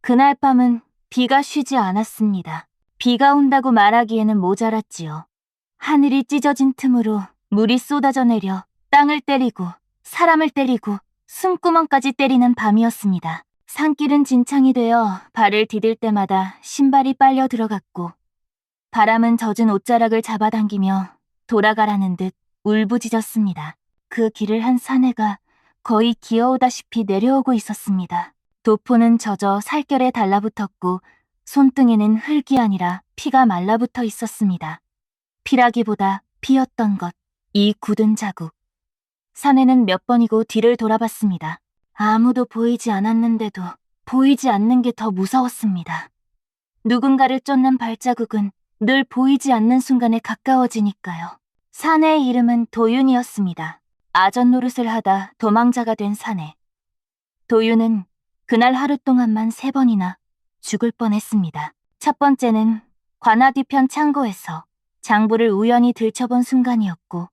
그날 밤은 비가 쉬지 않았습니다. 비가 온다고 말하기에는 모자랐지요. 하늘이 찢어진 틈으로 물이 쏟아져 내려 땅을 때리고 사람을 때리고 숨구멍까지 때리는 밤이었습니다. 산길은 진창이 되어 발을 디딜 때마다 신발이 빨려 들어갔고 바람은 젖은 옷자락을 잡아당기며 돌아가라는 듯 울부짖었습니다. 그 길을 한 사내가 거의 기어오다시피 내려오고 있었습니다. 도포는 젖어 살결에 달라붙었고 손등에는 흙이 아니라 피가 말라붙어 있었습니다. 피라기보다 피였던 것, 이 굳은 자국. 사내는 몇 번이고 뒤를 돌아봤습니다. 아무도 보이지 않았는데도 보이지 않는 게 더 무서웠습니다. 누군가를 쫓는 발자국은 늘 보이지 않는 순간에 가까워지니까요. 사내의 이름은 도윤이었습니다. 아전 노릇을 하다 도망자가 된 사내. 도윤은 그날 하루 동안만 3번이나 죽을 뻔했습니다. 첫 번째는 관아 뒤편 창고에서 장부를 우연히 들춰본 순간이었고,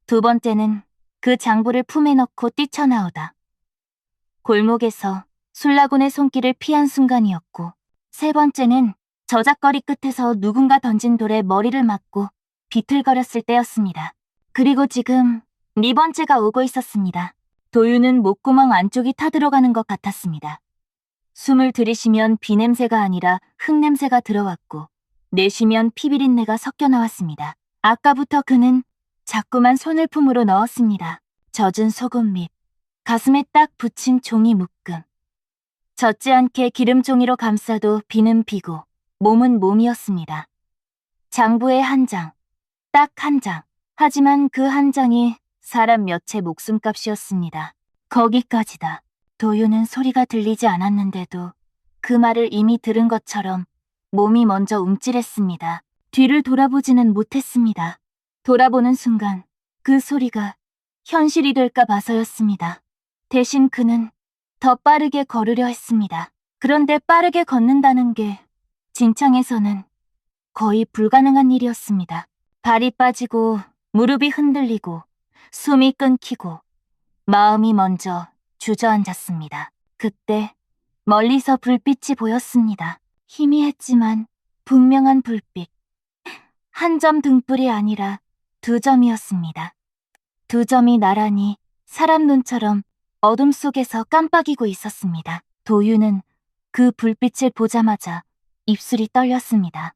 두 번째는 그 장부를 품에 넣고 뛰쳐나오다 골목에서 술라군의 손길을 피한 순간이었고, 세 번째는 저작거리 끝에서 누군가 던진 돌에 머리를 맞고 비틀거렸을 때였습니다. 그리고 지금 네 번째가 오고 있었습니다. 도윤은 목구멍 안쪽이 타들어가는 것 같았습니다. 숨을 들이쉬면 비냄새가 아니라 흙냄새가 들어왔고 내쉬면 피비린내가 섞여 나왔습니다. 아까부터 그는 자꾸만 손을 품으로 넣었습니다. 젖은 소금 밑, 가슴에 딱 붙인 종이 묶음. 젖지 않게 기름종이로 감싸도 비는 비고 몸은 몸이었습니다. 장부의 한 장, 딱 한 장. 하지만 그 한 장이 사람 몇의 목숨값이었습니다. 거기까지다. 도윤은 소리가 들리지 않았는데도 그 말을 이미 들은 것처럼 몸이 먼저 움찔했습니다. 뒤를 돌아보지는 못했습니다. 돌아보는 순간 그 소리가 현실이 될까 봐서였습니다. 대신 그는 더 빠르게 걸으려 했습니다. 그런데 빠르게 걷는다는 게 진창에서는 거의 불가능한 일이었습니다. 발이 빠지고 무릎이 흔들리고 숨이 끊기고 마음이 먼저 주저앉았습니다. 그때 멀리서 불빛이 보였습니다. 희미했지만 분명한 불빛. 한 점 등불이 아니라 2점이었습니다. 2점이 나란히 사람 눈처럼 어둠 속에서 깜빡이고 있었습니다. 도윤은 그 불빛을 보자마자 입술이 떨렸습니다.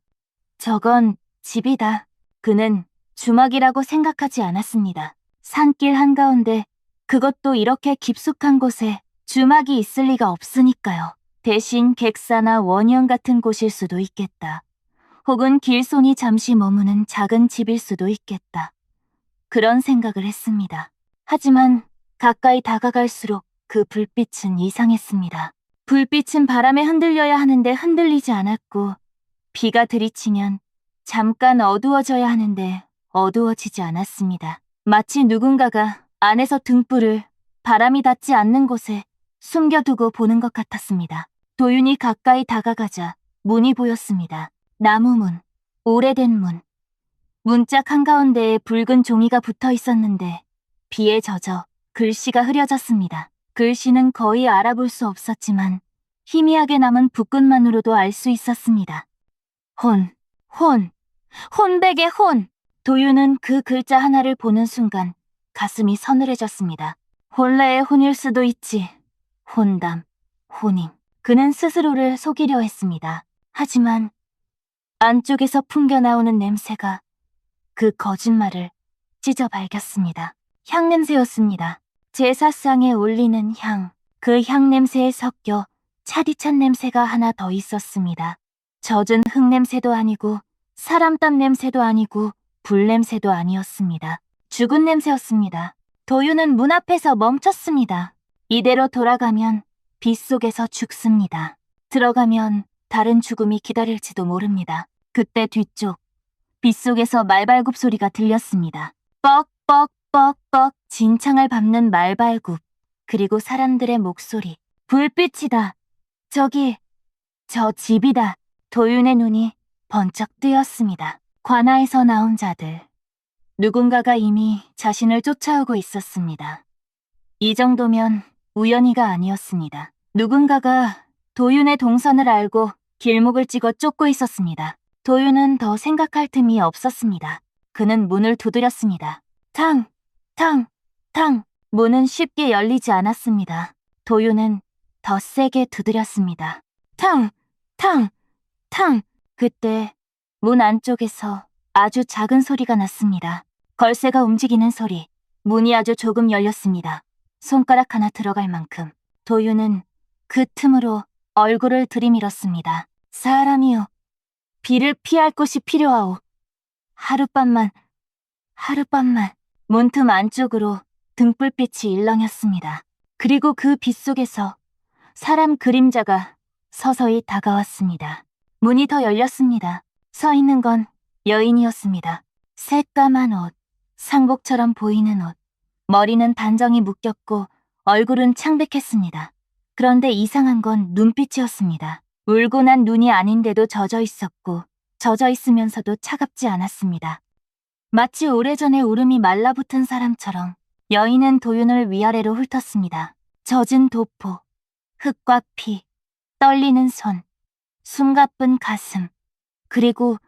저건 집이다. 그는 주막이라고 생각하지 않았습니다. 산길 한가운데, 그것도 이렇게 깊숙한 곳에 주막이 있을 리가 없으니까요. 대신 객사나 원형 같은 곳일 수도 있겠다. 혹은 길손이 잠시 머무는 작은 집일 수도 있겠다. 그런 생각을 했습니다. 하지만 가까이 다가갈수록 그 불빛은 이상했습니다. 불빛은 바람에 흔들려야 하는데 흔들리지 않았고, 비가 들이치면 잠깐 어두워져야 하는데 어두워지지 않았습니다. 마치 누군가가 안에서 등불을 바람이 닿지 않는 곳에 숨겨두고 보는 것 같았습니다. 도윤이 가까이 다가가자 문이 보였습니다. 나무문, 오래된 문. 문짝 한가운데에 붉은 종이가 붙어 있었는데 비에 젖어 글씨가 흐려졌습니다. 글씨는 거의 알아볼 수 없었지만 희미하게 남은 붓끝만으로도 알 수 있었습니다. 혼백의 혼! 도윤은 그 글자 하나를 보는 순간 가슴이 서늘해졌습니다. 혼례의 혼일 수도 있지. 혼담, 혼임. 그는 스스로를 속이려 했습니다. 하지만 안쪽에서 풍겨나오는 냄새가 그 거짓말을 찢어 발겼습니다. 향냄새였습니다. 제사상에 올리는 향. 그 향냄새에 섞여 차디찬 냄새가 하나 더 있었습니다. 젖은 흙냄새도 아니고 사람 땀 냄새도 아니고 불 냄새도 아니었습니다. 죽은 냄새였습니다. 도윤은 문 앞에서 멈췄습니다. 이대로 돌아가면 빗속에서 죽습니다. 들어가면 다른 죽음이 기다릴지도 모릅니다. 그때 뒤쪽 빗속에서 말발굽 소리가 들렸습니다. 뻑뻑뻑뻑 진창을 밟는 말발굽. 그리고 사람들의 목소리. 불빛이다. 저기, 저 집이다. 도윤의 눈이 번쩍 뜨였습니다. 관아에서 나온 자들. 누군가가 이미 자신을 쫓아오고 있었습니다. 이 정도면 우연히가 아니었습니다. 누군가가 도윤의 동선을 알고 길목을 찍어 쫓고 있었습니다. 도윤은 더 생각할 틈이 없었습니다. 그는 문을 두드렸습니다. 탕! 탕! 탕! 문은 쉽게 열리지 않았습니다. 도윤은 더 세게 두드렸습니다. 탕! 탕! 탕! 그때 문 안쪽에서 아주 작은 소리가 났습니다. 걸쇠가 움직이는 소리. 문이 아주 조금 열렸습니다. 손가락 하나 들어갈 만큼. 도윤은 그 틈으로 얼굴을 들이밀었습니다. 사람이요. 비를 피할 곳이 필요하오. 하룻밤만. 문틈 안쪽으로 등불빛이 일렁였습니다. 그리고 그 빛 속에서 사람 그림자가 서서히 다가왔습니다. 문이 더 열렸습니다. 서 있는 건 여인이었습니다. 새까만 옷, 상복처럼 보이는 옷, 머리는 단정히 묶였고 얼굴은 창백했습니다. 그런데 이상한 건 눈빛이었습니다. 울고 난 눈이 아닌데도 젖어 있었고 젖어 있으면서도 차갑지 않았습니다. 마치 오래전에 울음이 말라붙은 사람처럼 여인은 도윤을 위아래로 훑었습니다. 젖은 도포, 흙과 피, 떨리는 손, 숨가쁜 가슴, 그리고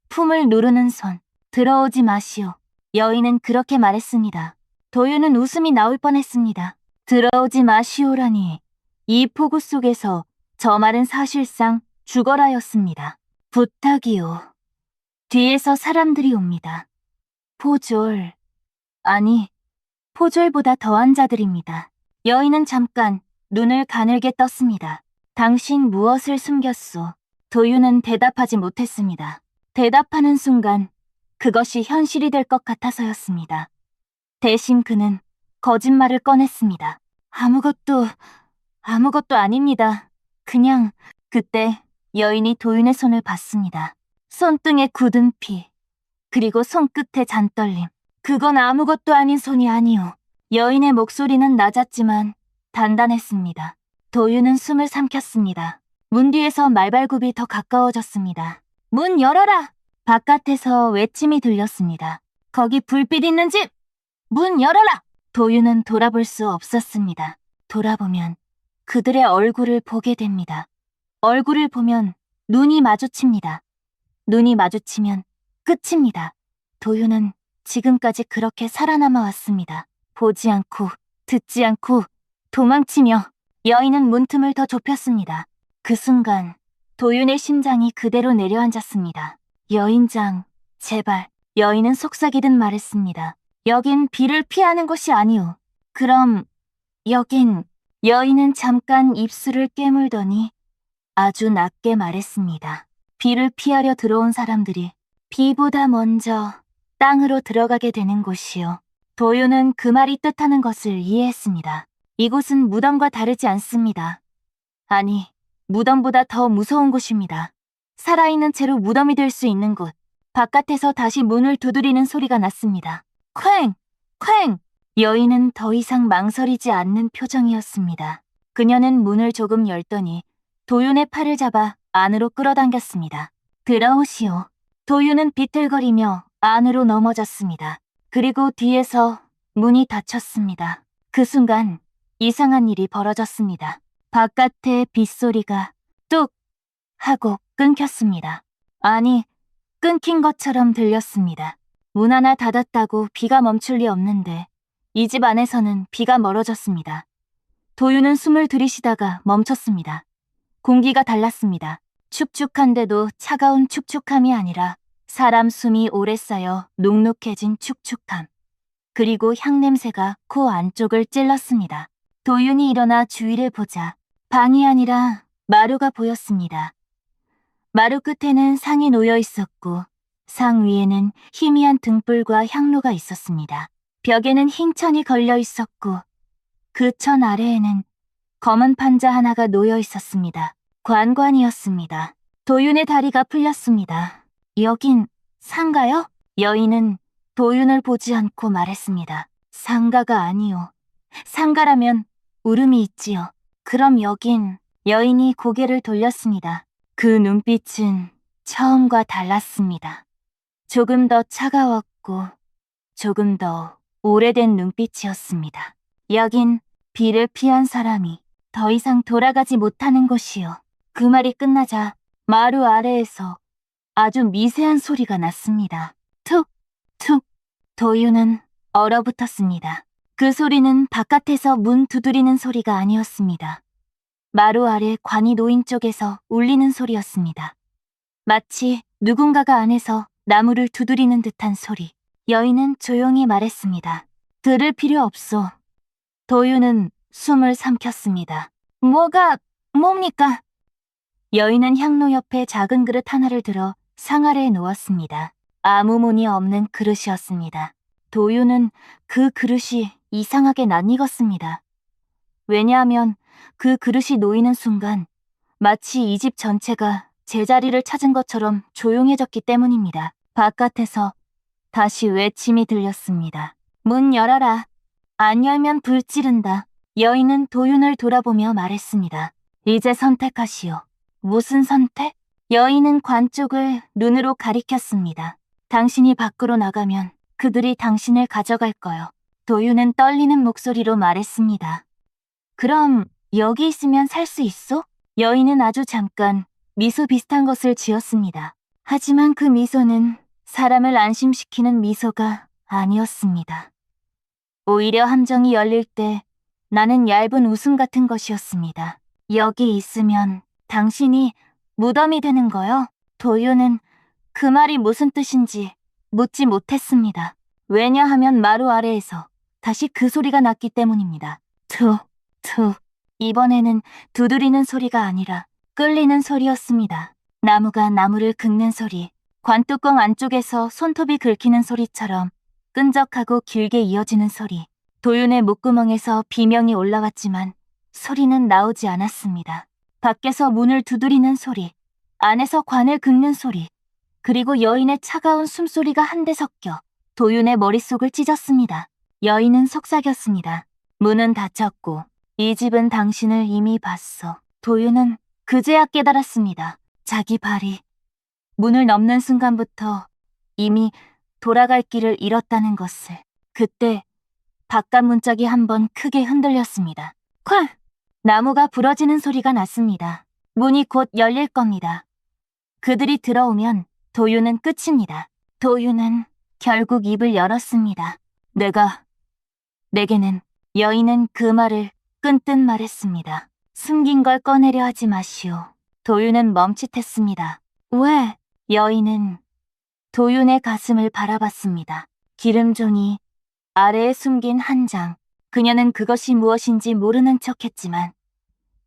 품을 누르는 손. 들어오지 마시오. 여인은 그렇게 말했습니다. 도윤은 웃음이 나올 뻔했습니다. 들어오지 마시오라니. 이 폭우 속에서 저 말은 사실상 죽어라였습니다. 부탁이요. 뒤에서 사람들이 옵니다. 포졸. 아니, 포졸보다 더한 자들입니다. 여인은 잠깐 눈을 가늘게 떴습니다. 당신 무엇을 숨겼소? 도윤은 대답하지 못했습니다. 대답하는 순간 그것이 현실이 될 것 같아서였습니다. 대신 그는 거짓말을 꺼냈습니다. 아무것도 아닙니다. 그냥 그때 여인이 도윤의 손을 봤습니다. 손등에 굳은 피, 그리고 손끝에 잔떨림. 그건 아무것도 아닌 손이 아니오. 여인의 목소리는 낮았지만 단단했습니다. 도윤은 숨을 삼켰습니다. 문 뒤에서 말발굽이 더 가까워졌습니다. 문 열어라! 바깥에서 외침이 들렸습니다. 거기 불빛 있는 집! 문 열어라! 도윤은 돌아볼 수 없었습니다. 돌아보면 그들의 얼굴을 보게 됩니다. 얼굴을 보면 눈이 마주칩니다. 눈이 마주치면 끝입니다. 도윤은 지금까지 그렇게 살아남아 왔습니다. 보지 않고 듣지 않고 도망치며 여인은 문틈을 더 좁혔습니다. 그 순간 도윤의 심장이 그대로 내려앉았습니다. 여인장, 제발. 여인은 속삭이듯 말했습니다. 여긴 비를 피하는 곳이 아니오. 그럼 여긴. 여인은 잠깐 입술을 깨물더니 아주 낮게 말했습니다. 비를 피하려 들어온 사람들이 비보다 먼저 땅으로 들어가게 되는 곳이요. 도윤은 그 말이 뜻하는 것을 이해했습니다. 이곳은 무덤과 다르지 않습니다. 아니, 무덤보다 더 무서운 곳입니다. 살아있는 채로 무덤이 될 수 있는 곳. 바깥에서 다시 문을 두드리는 소리가 났습니다. 쾅! 쾅! 여인은 더 이상 망설이지 않는 표정이었습니다. 그녀는 문을 조금 열더니 도윤의 팔을 잡아 안으로 끌어당겼습니다. 들어오시오. 도윤은 비틀거리며 안으로 넘어졌습니다. 그리고 뒤에서 문이 닫혔습니다. 그 순간 이상한 일이 벌어졌습니다. 바깥의 빗소리가 뚝 하고 끊겼습니다. 아니, 끊긴 것처럼 들렸습니다. 문 하나 닫았다고 비가 멈출 리 없는데 이 집 안에서는 비가 멀어졌습니다. 도윤은 숨을 들이쉬다가 멈췄습니다. 공기가 달랐습니다. 축축한데도 차가운 축축함이 아니라 사람 숨이 오래 쌓여 눅눅해진 축축함. 그리고 향냄새가 코 안쪽을 찔렀습니다. 도윤이 일어나 주위를 보자 방이 아니라 마루가 보였습니다. 마루 끝에는 상이 놓여 있었고 상 위에는 희미한 등불과 향로가 있었습니다. 벽에는 흰 천이 걸려 있었고 그 천 아래에는 검은 판자 하나가 놓여 있었습니다. 관관이었습니다. 도윤의 다리가 풀렸습니다. 여긴 상가요? 여인은 도윤을 보지 않고 말했습니다. 상가가 아니요. 상가라면 울음이 있지요. 그럼 여긴. 여인이 고개를 돌렸습니다. 그 눈빛은 처음과 달랐습니다. 조금 더 차가웠고 조금 더 오래된 눈빛이었습니다. 여긴 비를 피한 사람이 더 이상 돌아가지 못하는 곳이요. 그 말이 끝나자 마루 아래에서 아주 미세한 소리가 났습니다. 툭, 툭. 도유는 얼어붙었습니다. 그 소리는 바깥에서 문 두드리는 소리가 아니었습니다. 마루 아래 관이 놓인 쪽에서 울리는 소리였습니다. 마치 누군가가 안에서 나무를 두드리는 듯한 소리. 여인은 조용히 말했습니다. 들을 필요 없소. 도유는 숨을 삼켰습니다. 뭡니까? 여인은 향로 옆에 작은 그릇 하나를 들어 상 아래에 놓았습니다. 아무 문이 없는 그릇이었습니다. 도유는 그 그릇이 이상하게 낯익었습니다. 왜냐하면 그 그릇이 놓이는 순간 마치 이 집 전체가 제자리를 찾은 것처럼 조용해졌기 때문입니다. 바깥에서 다시 외침이 들렸습니다. 문 열어라. 안 열면 불 지른다. 여인은 도윤을 돌아보며 말했습니다. 이제 선택하시오. 무슨 선택? 여인은 관 쪽을 눈으로 가리켰습니다. 당신이 밖으로 나가면 그들이 당신을 가져갈 거요. 도윤은 떨리는 목소리로 말했습니다. 그럼 여기 있으면 살 수 있어? 여인은 아주 잠깐 미소 비슷한 것을 지었습니다. 하지만 그 미소는 사람을 안심시키는 미소가 아니었습니다. 오히려 함정이 열릴 때 나는 얇은 웃음 같은 것이었습니다. 여기 있으면 당신이 무덤이 되는 거요? 도유는 그 말이 무슨 뜻인지 묻지 못했습니다. 왜냐하면 마루 아래에서 다시 그 소리가 났기 때문입니다. 투. 이번에는 두드리는 소리가 아니라 끌리는 소리였습니다. 나무가 나무를 긁는 소리, 관뚜껑 안쪽에서 손톱이 긁히는 소리처럼 끈적하고 길게 이어지는 소리. 도윤의 목구멍에서 비명이 올라왔지만 소리는 나오지 않았습니다. 밖에서 문을 두드리는 소리, 안에서 관을 긁는 소리, 그리고 여인의 차가운 숨소리가 한데 섞여 도윤의 머릿속을 찢었습니다. 여인은 속삭였습니다. 문은 닫혔고 이 집은 당신을 이미 봤어. 도윤은 그제야 깨달았습니다. 자기 발이 문을 넘는 순간부터 이미 돌아갈 길을 잃었다는 것을. 그때 바깥 문짝이 한번 크게 흔들렸습니다. 쾅! 나무가 부러지는 소리가 났습니다. 문이 곧 열릴 겁니다. 그들이 들어오면 도윤은 끝입니다. 도윤은 결국 입을 열었습니다. 내게는 여인은 그 말을 끈뜻 말했습니다. 숨긴 걸 꺼내려 하지 마시오. 도윤은 멈칫했습니다. 왜? 여인은 도윤의 가슴을 바라봤습니다. 기름종이 아래에 숨긴 한 장. 그녀는 그것이 무엇인지 모르는 척했지만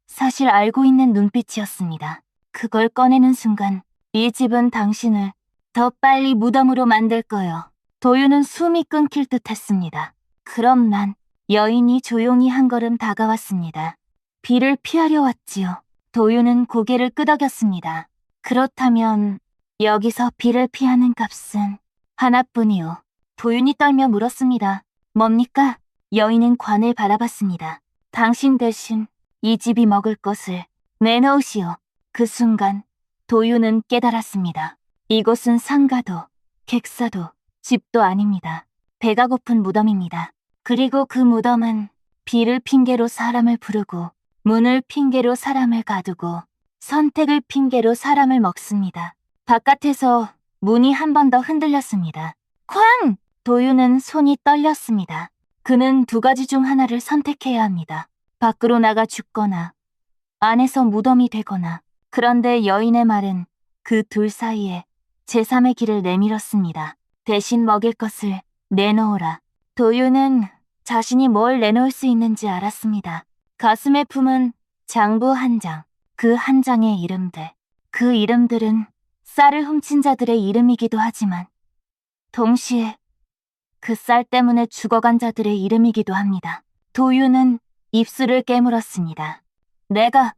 사실 알고 있는 눈빛이었습니다. 그걸 꺼내는 순간 이 집은 당신을 더 빨리 무덤으로 만들 거요. 도윤은 숨이 끊길 듯 했습니다. 그럼 난 여인이 조용히 한 걸음 다가왔습니다. 비를 피하려 왔지요. 도윤은 고개를 끄덕였습니다. 그렇다면 여기서 비를 피하는 값은 하나뿐이요. 도윤이 떨며 물었습니다. 뭡니까? 여인은 관을 바라봤습니다. 당신 대신 이 집이 먹을 것을 내놓으시오. 그 순간 도윤은 깨달았습니다. 이곳은 상가도 객사도 집도 아닙니다. 배가 고픈 무덤입니다. 그리고 그 무덤은 비를 핑계로 사람을 부르고 문을 핑계로 사람을 가두고 선택을 핑계로 사람을 먹습니다. 바깥에서 문이 한 번 더 흔들렸습니다. 쾅! 도윤은 손이 떨렸습니다. 그는 두 가지 중 하나를 선택해야 합니다. 밖으로 나가 죽거나 안에서 무덤이 되거나. 그런데 여인의 말은 그 둘 사이에 제3의 길을 내밀었습니다. 대신 먹일 것을 내놓으라. 도윤은 자신이 뭘 내놓을 수 있는지 알았습니다. 가슴에 품은 장부 한 장, 그 한 장의 이름들. 그 이름들은 쌀을 훔친 자들의 이름이기도 하지만 동시에 그 쌀 때문에 죽어간 자들의 이름이기도 합니다. 도윤은 입술을 깨물었습니다. 내가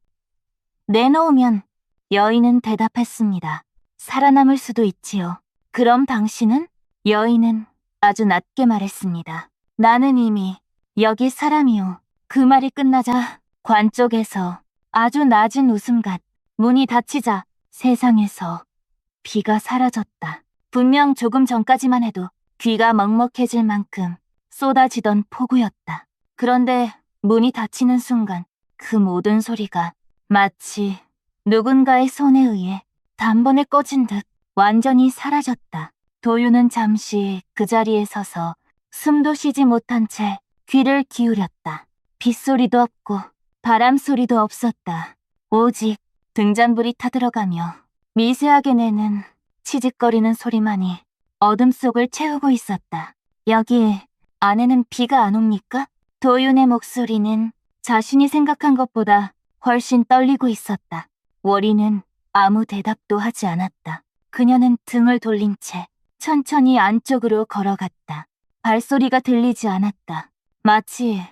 내놓으면 여인은 대답했습니다. 살아남을 수도 있지요. 그럼 당신은? 여인은 아주 낮게 말했습니다. 나는 이미 여기 사람이요. 그 말이 끝나자 관 쪽에서 아주 낮은 웃음같 문이 닫히자 세상에서 비가 사라졌다. 분명 조금 전까지만 해도 귀가 먹먹해질 만큼 쏟아지던 폭우였다. 그런데 문이 닫히는 순간 그 모든 소리가 마치 누군가의 손에 의해 단번에 꺼진 듯 완전히 사라졌다. 도윤은 잠시 그 자리에 서서 숨도 쉬지 못한 채 귀를 기울였다. 빗소리도 없고 바람 소리도 없었다. 오직 등잔불이 타들어가며 미세하게 내는 치직거리는 소리만이 어둠 속을 채우고 있었다. 여기 안에는 비가 안 옵니까? 도윤의 목소리는 자신이 생각한 것보다 훨씬 떨리고 있었다. 월이는 아무 대답도 하지 않았다. 그녀는 등을 돌린 채 천천히 안쪽으로 걸어갔다. 발소리가 들리지 않았다. 마치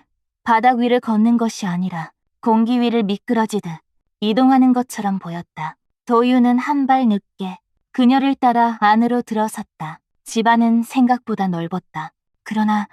바닥 위를 걷는 것이 아니라 공기 위를 미끄러지듯 이동하는 것처럼 보였다. 도윤은 한 발 늦게 그녀를 따라 안으로 들어섰다. 집안은 생각보다 넓었다. 그러나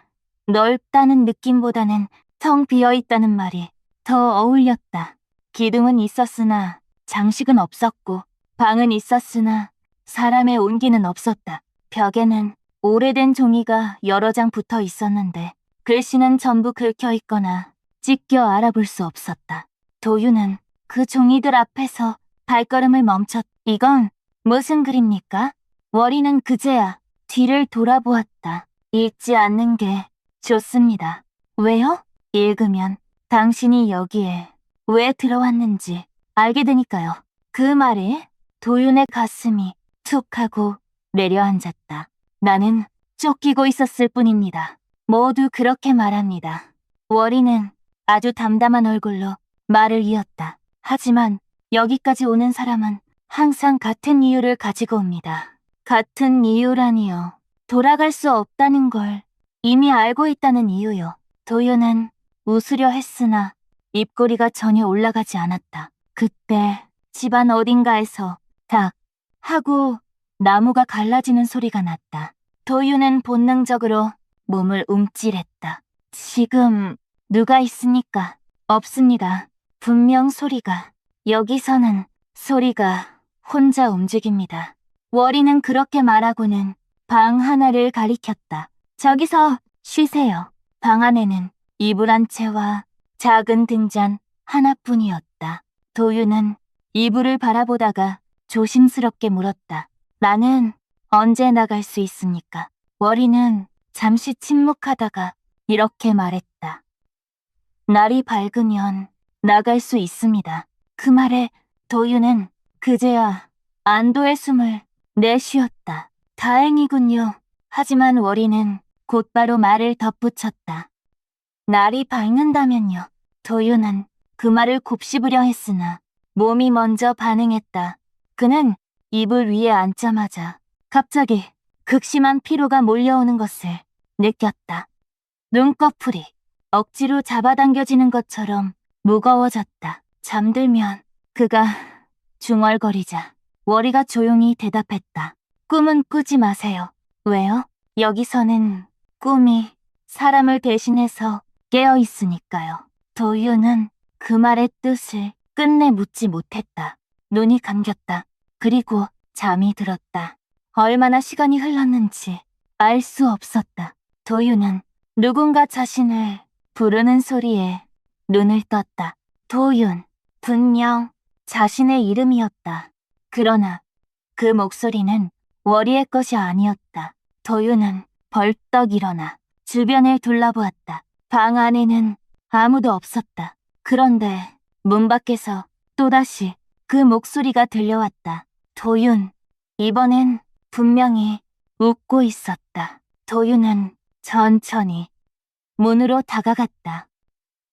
넓다는 느낌보다는 텅 비어있다는 말이 더 어울렸다. 기둥은 있었으나 장식은 없었고 방은 있었으나 사람의 온기는 없었다. 벽에는 오래된 종이가 여러 장 붙어 있었는데 글씨는 전부 긁혀 있거나 찢겨 알아볼 수 없었다. 도윤은 그 종이들 앞에서 발걸음을 멈췄. 이건 무슨 글입니까? 월이는 그제야 뒤를 돌아보았다. 읽지 않는 게 좋습니다. 왜요? 읽으면 당신이 여기에 왜 들어왔는지 알게 되니까요. 그 말에 도윤의 가슴이 툭 하고 내려앉았다. 나는 쫓기고 있었을 뿐입니다. 모두 그렇게 말합니다. 월이는 아주 담담한 얼굴로 말을 이었다. 하지만 여기까지 오는 사람은 항상 같은 이유를 가지고 옵니다. 같은 이유라니요. 돌아갈 수 없다는 걸 이미 알고 있다는 이유요. 도윤은 웃으려 했으나 입꼬리가 전혀 올라가지 않았다. 그때 집안 어딘가에서 탁 하고 나무가 갈라지는 소리가 났다. 도윤은 본능적으로 몸을 움찔했다. 지금 누가 있습니까? 없습니다. 분명 소리가, 여기서는 소리가 혼자 움직입니다. 월이는 그렇게 말하고는 방 하나를 가리켰다. 저기서 쉬세요. 방 안에는 이불 한 채와 작은 등잔 하나뿐이었다. 도윤은 이불을 바라보다가 조심스럽게 물었다. 나는 언제 나갈 수 있습니까? 월이는 잠시 침묵하다가 이렇게 말했다. 날이 밝으면 나갈 수 있습니다. 그 말에 도윤은 그제야 안도의 숨을 내쉬었다. 다행이군요. 하지만 월이는 곧바로 말을 덧붙였다. 날이 밝는다면요. 도윤은 그 말을 곱씹으려 했으나 몸이 먼저 반응했다. 그는 이불 위에 앉자마자 갑자기 극심한 피로가 몰려오는 것을 느꼈다. 눈꺼풀이 억지로 잡아당겨지는 것처럼 무거워졌다. 잠들면 그가 중얼거리자 월이가 조용히 대답했다. 꿈은 꾸지 마세요. 왜요? 여기서는 꿈이 사람을 대신해서 깨어 있으니까요. 도윤은 그 말의 뜻을 끝내 묻지 못했다. 눈이 감겼다. 그리고 잠이 들었다. 얼마나 시간이 흘렀는지 알 수 없었다. 도윤은 누군가 자신을 부르는 소리에 눈을 떴다. 도윤, 분명 자신의 이름이었다. 그러나 그 목소리는 월이의 것이 아니었다. 도윤은 벌떡 일어나 주변을 둘러보았다. 방 안에는 아무도 없었다. 그런데 문 밖에서 또다시 그 목소리가 들려왔다. 도윤, 이번엔 분명히 웃고 있었다. 도윤은 천천히 문으로 다가갔다.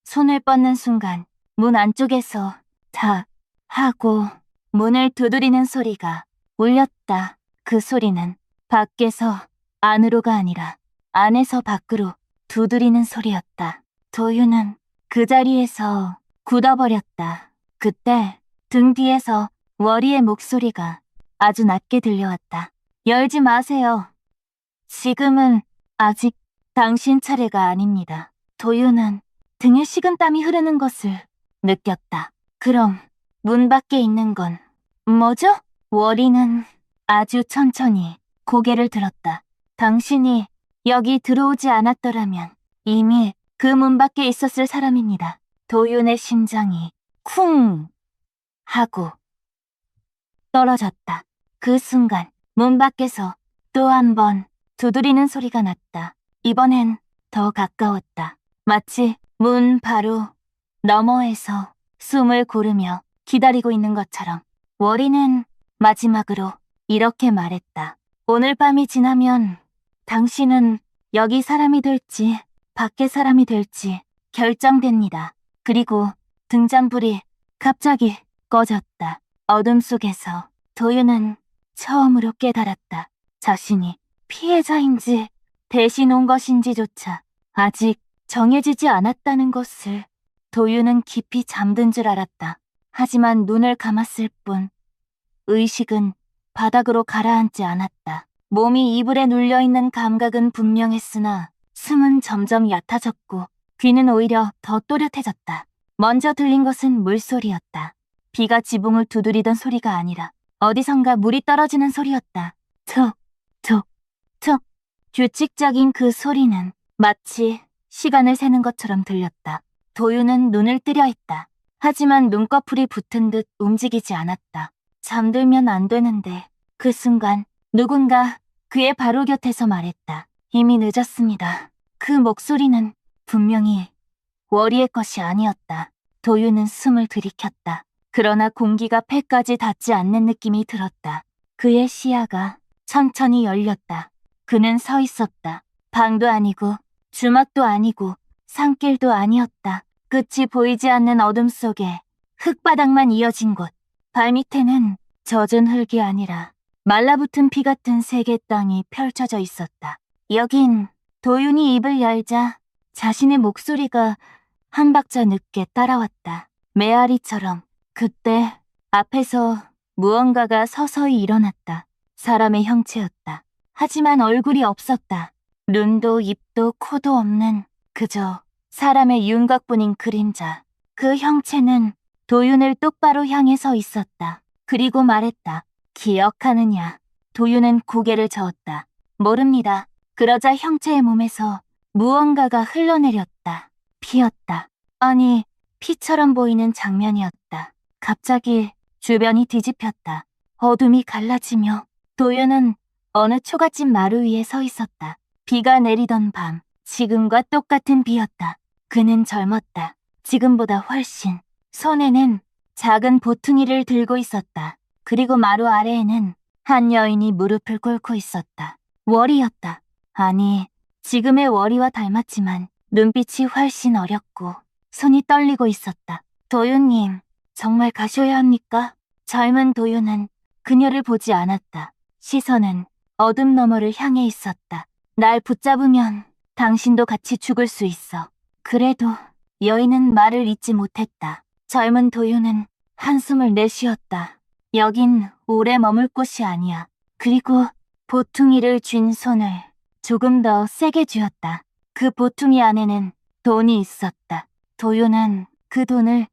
손을 뻗는 순간 문 안쪽에서 탁 하고 문을 두드리는 소리가 울렸다. 그 소리는 밖에서 안으로가 아니라 안에서 밖으로 두드리는 소리였다. 도윤은 그 자리에서 굳어버렸다. 그때 등 뒤에서 월이의 목소리가 아주 낮게 들려왔다. 열지 마세요. 지금은 아직 당신 차례가 아닙니다. 도윤은 등에 식은땀이 흐르는 것을 느꼈다. 그럼 문 밖에 있는 건 뭐죠? 월이는 아주 천천히 고개를 들었다. 당신이 여기 들어오지 않았더라면 이미 그 문 밖에 있었을 사람입니다. 도윤의 심장이 쿵 하고 떨어졌다. 그 순간 문 밖에서 또 한 번 두드리는 소리가 났다. 이번엔 더 가까웠다. 마치 문 바로 너머에서 숨을 고르며 기다리고 있는 것처럼. 월이는 마지막으로 이렇게 말했다. 오늘 밤이 지나면 당신은 여기 사람이 될지 밖에 사람이 될지 결정됩니다. 그리고 등잔불이 갑자기 꺼졌다. 어둠 속에서 도윤은 처음으로 깨달았다. 자신이 피해자인지 대신 온 것인지조차 아직 정해지지 않았다는 것을. 도윤은 깊이 잠든 줄 알았다. 하지만 눈을 감았을 뿐 의식은 바닥으로 가라앉지 않았다. 몸이 이불에 눌려있는 감각은 분명했으나 숨은 점점 얕아졌고 귀는 오히려 더 또렷해졌다. 먼저 들린 것은 물소리였다. 비가 지붕을 두드리던 소리가 아니라 어디선가 물이 떨어지는 소리였다. 툭, 툭, 툭. 규칙적인 그 소리는 마치 시간을 세는 것처럼 들렸다. 도윤은 눈을 뜨려 했다. 하지만 눈꺼풀이 붙은 듯 움직이지 않았다. 잠들면 안 되는데 그 순간 누군가 그의 바로 곁에서 말했다. 이미 늦었습니다. 그 목소리는 분명히 월이의 것이 아니었다. 도윤은 숨을 들이켰다. 그러나 공기가 폐까지 닿지 않는 느낌이 들었다. 그의 시야가 천천히 열렸다. 그는 서 있었다. 방도 아니고 주막도 아니고 산길도 아니었다. 끝이 보이지 않는 어둠 속에 흙바닥만 이어진 곳. 발밑에는 젖은 흙이 아니라 말라붙은 피 같은 세계 땅이 펼쳐져 있었다. 여긴. 도윤이 입을 열자 자신의 목소리가 한 박자 늦게 따라왔다. 메아리처럼. 그때 앞에서 무언가가 서서히 일어났다. 사람의 형체였다. 하지만 얼굴이 없었다. 눈도 입도 코도 없는 그저 사람의 윤곽뿐인 그림자. 그 형체는 도윤을 똑바로 향해 서 있었다. 그리고 말했다. 기억하느냐? 도윤은 고개를 저었다. 모릅니다. 그러자 형체의 몸에서 무언가가 흘러내렸다. 피였다. 아니, 피처럼 보이는 장면이었다. 갑자기 주변이 뒤집혔다. 어둠이 갈라지며 도윤은 어느 초가집 마루 위에 서 있었다. 비가 내리던 밤, 지금과 똑같은 비였다. 그는 젊었다. 지금보다 훨씬. 손에는 작은 보퉁이를 들고 있었다. 그리고 마루 아래에는 한 여인이 무릎을 꿇고 있었다. 월이었다. 아니, 지금의 월이와 닮았지만 눈빛이 훨씬 어렸고 손이 떨리고 있었다. 도윤님, 정말 가셔야 합니까? 젊은 도윤은 그녀를 보지 않았다. 시선은 어둠 너머를 향해 있었다. 날 붙잡으면 당신도 같이 죽을 수 있어. 그래도 여인은 말을 잇지 못했다. 젊은 도윤은 한숨을 내쉬었다. 여긴 오래 머물 곳이 아니야. 그리고 보퉁이를 쥔 손을 조금 더 세게 쥐었다. 그 보퉁이 안에는 돈이 있었다. 도윤은 그 돈을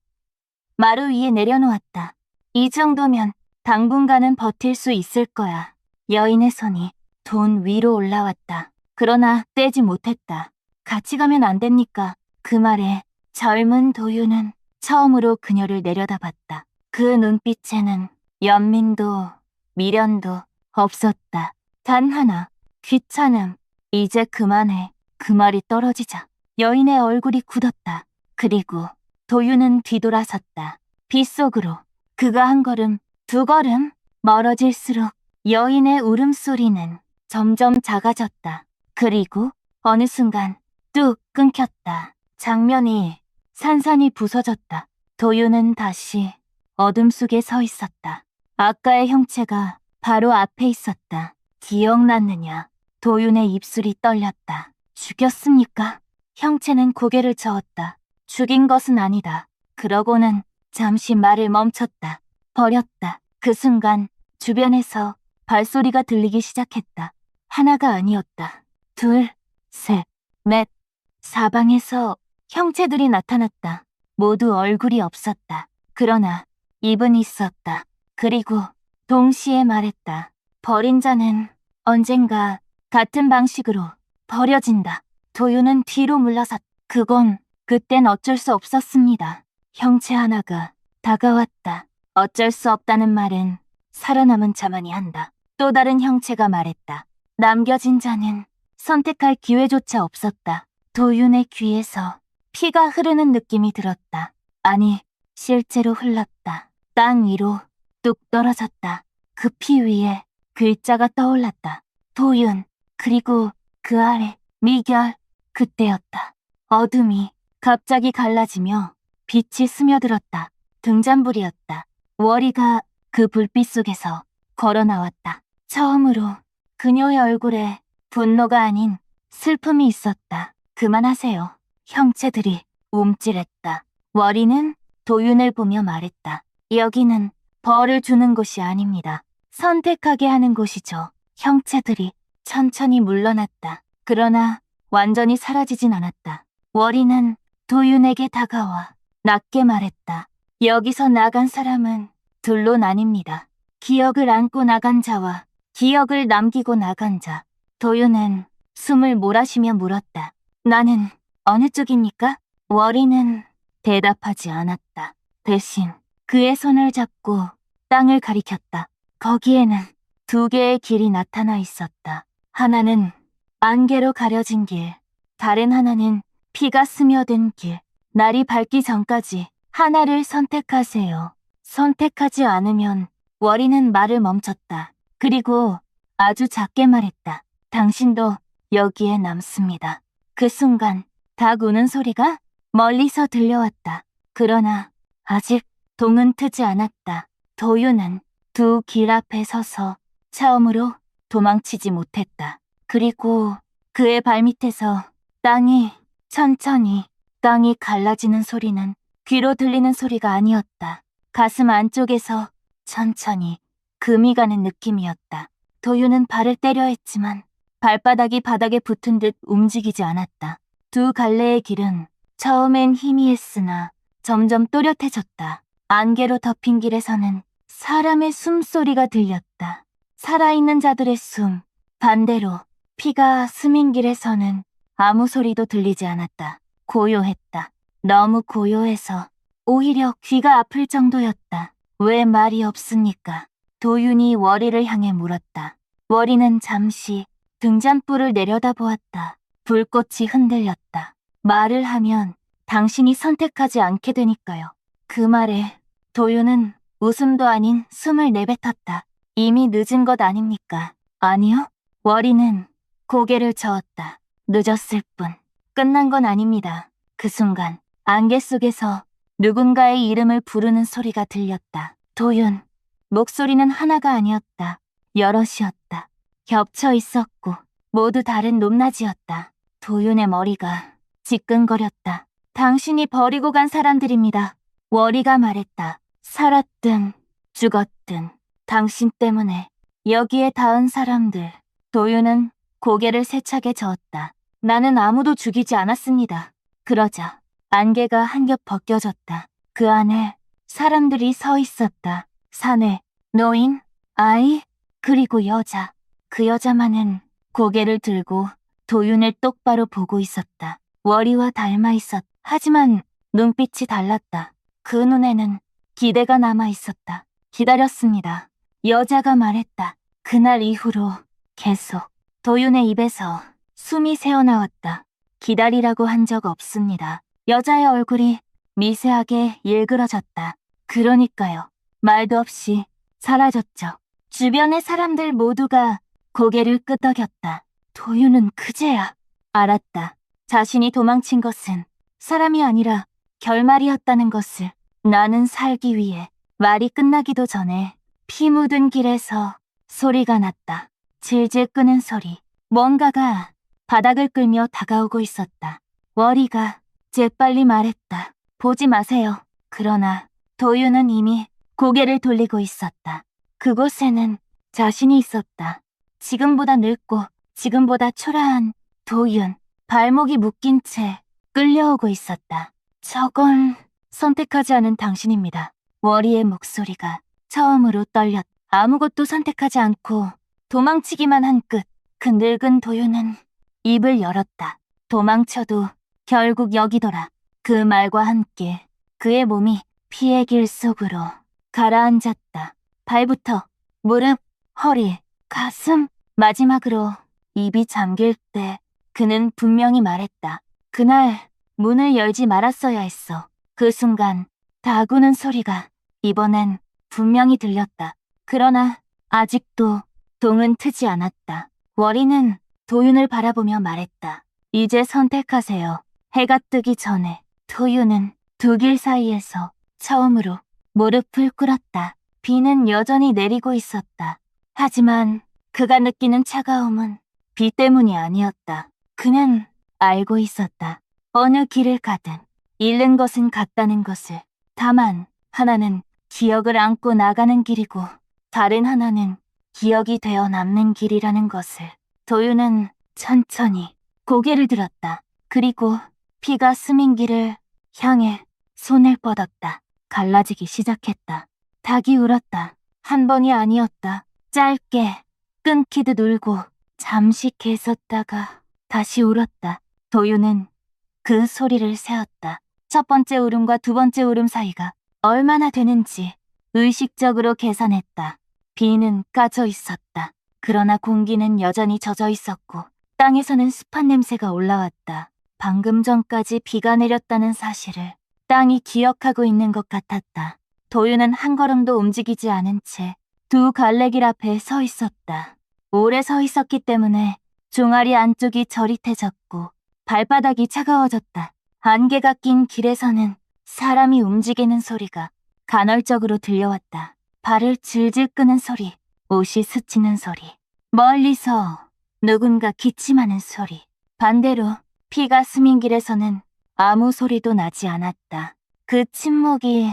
마루 위에 내려놓았다. 이 정도면 당분간은 버틸 수 있을 거야. 여인의 손이 돈 위로 올라왔다. 그러나 떼지 못했다. 같이 가면 안 됩니까? 그 말에 젊은 도윤은 처음으로 그녀를 내려다봤다. 그 눈빛에는 연민도 미련도 없었다. 단 하나, 귀찮음. 이제 그만해. 그 말이 떨어지자 여인의 얼굴이 굳었다. 그리고 도윤은 뒤돌아섰다. 빗속으로. 그가 한 걸음, 두 걸음 멀어질수록 여인의 울음소리는 점점 작아졌다. 그리고 어느 순간 뚝 끊겼다. 장면이 산산이 부서졌다. 도윤은 다시 어둠 속에 서 있었다. 아까의 형체가 바로 앞에 있었다. 기억났느냐? 도윤의 입술이 떨렸다. 죽였습니까? 형체는 고개를 저었다. 죽인 것은 아니다. 그러고는 잠시 말을 멈췄다. 버렸다. 그 순간 주변에서 발소리가 들리기 시작했다. 하나가 아니었다. 둘, 셋, 넷. 사방에서 형체들이 나타났다. 모두 얼굴이 없었다. 그러나 입은 있었다. 그리고 동시에 말했다. 버린 자는 언젠가 같은 방식으로 버려진다. 도윤은 뒤로 물러섰다. 그땐 어쩔 수 없었습니다. 형체 하나가 다가왔다. 어쩔 수 없다는 말은 살아남은 자만이 한다. 또 다른 형체가 말했다. 남겨진 자는 선택할 기회조차 없었다. 도윤의 귀에서 피가 흐르는 느낌이 들었다. 아니, 실제로 흘렀다. 땅 위로 뚝 떨어졌다. 그 피 위에 글자가 떠올랐다. 도윤, 그리고 그 아래 미결. 그때였다. 어둠이 갑자기 갈라지며 빛이 스며들었다. 등잔불이었다. 월이가 그 불빛 속에서 걸어 나왔다. 처음으로 그녀의 얼굴에 분노가 아닌 슬픔이 있었다. 그만하세요. 형체들이 움찔했다. 월이는 도윤을 보며 말했다. 여기는 벌을 주는 곳이 아닙니다. 선택하게 하는 곳이죠. 형체들이 천천히 물러났다. 그러나 완전히 사라지진 않았다. 월이는 도윤에게 다가와 낮게 말했다. 여기서 나간 사람은 둘로 나뉩니다. 기억을 안고 나간 자와 기억을 남기고 나간 자. 도윤은 숨을 몰아쉬며 물었다. 나는 어느 쪽입니까? 월이는 대답하지 않았다. 대신 그의 손을 잡고 땅을 가리켰다. 거기에는 두 개의 길이 나타나 있었다. 하나는 안개로 가려진 길, 다른 하나는 피가 스며든 길. 날이 밝기 전까지 하나를 선택하세요. 선택하지 않으면 월이는 말을 멈췄다. 그리고 아주 작게 말했다. 당신도 여기에 남습니다. 그 순간 닭 우는 소리가 멀리서 들려왔다. 그러나 아직 동은 트지 않았다. 도윤은 두 길 앞에 서서 처음으로 도망치지 못했다. 그리고 그의 발밑에서 땅이 갈라지는 소리는 귀로 들리는 소리가 아니었다. 가슴 안쪽에서 천천히 금이 가는 느낌이었다. 도윤은 발을 때려 했지만 발바닥이 바닥에 붙은 듯 움직이지 않았다. 두 갈래의 길은 처음엔 희미했으나 점점 또렷해졌다. 안개로 덮인 길에서는 사람의 숨소리가 들렸다. 살아있는 자들의 숨. 반대로 피가 스민 길에서는 아무 소리도 들리지 않았다. 고요했다. 너무 고요해서 오히려 귀가 아플 정도였다. 왜 말이 없습니까? 도윤이 월이를 향해 물었다. 월이는 잠시 등잔불을 내려다보았다. 불꽃이 흔들렸다. 말을 하면 당신이 선택하지 않게 되니까요. 그 말에 도윤은 웃음도 아닌 숨을 내뱉었다. 이미 늦은 것 아닙니까? 아니요. 월이는 고개를 저었다. 늦었을 뿐. 끝난 건 아닙니다. 그 순간 안개 속에서 누군가의 이름을 부르는 소리가 들렸다. 도윤. 목소리는 하나가 아니었다. 여럿이었다. 겹쳐 있었고 모두 다른 높낮이였다. 도윤의 머리가 지끈거렸다. 당신이 버리고 간 사람들입니다. 월이가 말했다. 살았든 죽었든 당신 때문에 여기에 닿은 사람들. 도윤은 고개를 세차게 저었다. 나는 아무도 죽이지 않았습니다. 그러자 안개가 한 겹 벗겨졌다. 그 안에 사람들이 서 있었다. 사내, 노인, 아이, 그리고 여자. 그 여자만은 고개를 들고 도윤을 똑바로 보고 있었다. 월이와 닮아 있었다. 하지만 눈빛이 달랐다. 그 눈에는 기대가 남아 있었다. 기다렸습니다. 여자가 말했다. 그날 이후로 계속 도윤의 입에서 숨이 새어나왔다. 기다리라고 한 적 없습니다. 여자의 얼굴이 미세하게 일그러졌다. 그러니까요. 말도 없이 사라졌죠. 주변의 사람들 모두가 고개를 끄덕였다. 도윤은 그제야 알았다. 자신이 도망친 것은 사람이 아니라 결말이었다는 것을. 나는 살기 위해. 말이 끝나기도 전에 피 묻은 길에서 소리가 났다. 질질 끄는 소리. 뭔가가 바닥을 끌며 다가오고 있었다. 월이가 재빨리 말했다. 보지 마세요. 그러나 도윤은 이미 고개를 돌리고 있었다. 그곳에는 자신이 있었다. 지금보다 늙고 지금보다 초라한 도윤. 발목이 묶인 채 끌려오고 있었다. 저건 선택하지 않은 당신입니다. 월이의 목소리가 처음으로 떨렸다. 아무것도 선택하지 않고 도망치기만 한 끝. 그 늙은 도윤은 입을 열었다. 도망쳐도 결국 여기더라. 그 말과 함께 그의 몸이 피의 길 속으로 가라앉았다. 발부터 무릎, 허리, 가슴. 마지막으로 입이 잠길 때 그는 분명히 말했다. 그날 문을 열지 말았어야 했어. 그 순간 다구는 소리가 이번엔 분명히 들렸다. 그러나 아직도 동은 트지 않았다. 월이는 도윤을 바라보며 말했다. 이제 선택하세요. 해가 뜨기 전에. 도윤은 두 길 사이에서 처음으로 무릎을 꿇었다. 비는 여전히 내리고 있었다. 하지만 그가 느끼는 차가움은 비 때문이 아니었다. 그는 알고 있었다. 어느 길을 가든 잃는 것은 같다는 것을. 다만 하나는 기억을 안고 나가는 길이고 다른 하나는 기억이 되어 남는 길이라는 것을. 도윤은 천천히 고개를 들었다. 그리고 피가 스민 길을 향해 손을 뻗었다. 갈라지기 시작했다. 닭이 울었다. 한 번이 아니었다. 짧게 끊기듯 울고 잠시 개섰다가 다시 울었다. 도윤은 그 소리를 세었다. 첫 번째 울음과 두 번째 울음 사이가 얼마나 되는지 의식적으로 계산했다. 비는 까져 있었다. 그러나 공기는 여전히 젖어 있었고 땅에서는 습한 냄새가 올라왔다. 방금 전까지 비가 내렸다는 사실을 땅이 기억하고 있는 것 같았다. 도윤은 한 걸음도 움직이지 않은 채 두 갈래길 앞에 서 있었다. 오래 서 있었기 때문에 종아리 안쪽이 저릿해졌고 발바닥이 차가워졌다. 안개가 낀 길에서는 사람이 움직이는 소리가 간헐적으로 들려왔다. 발을 질질 끄는 소리, 옷이 스치는 소리, 멀리서 누군가 기침하는 소리. 반대로 피가 스민 길에서는 아무 소리도 나지 않았다. 그 침묵이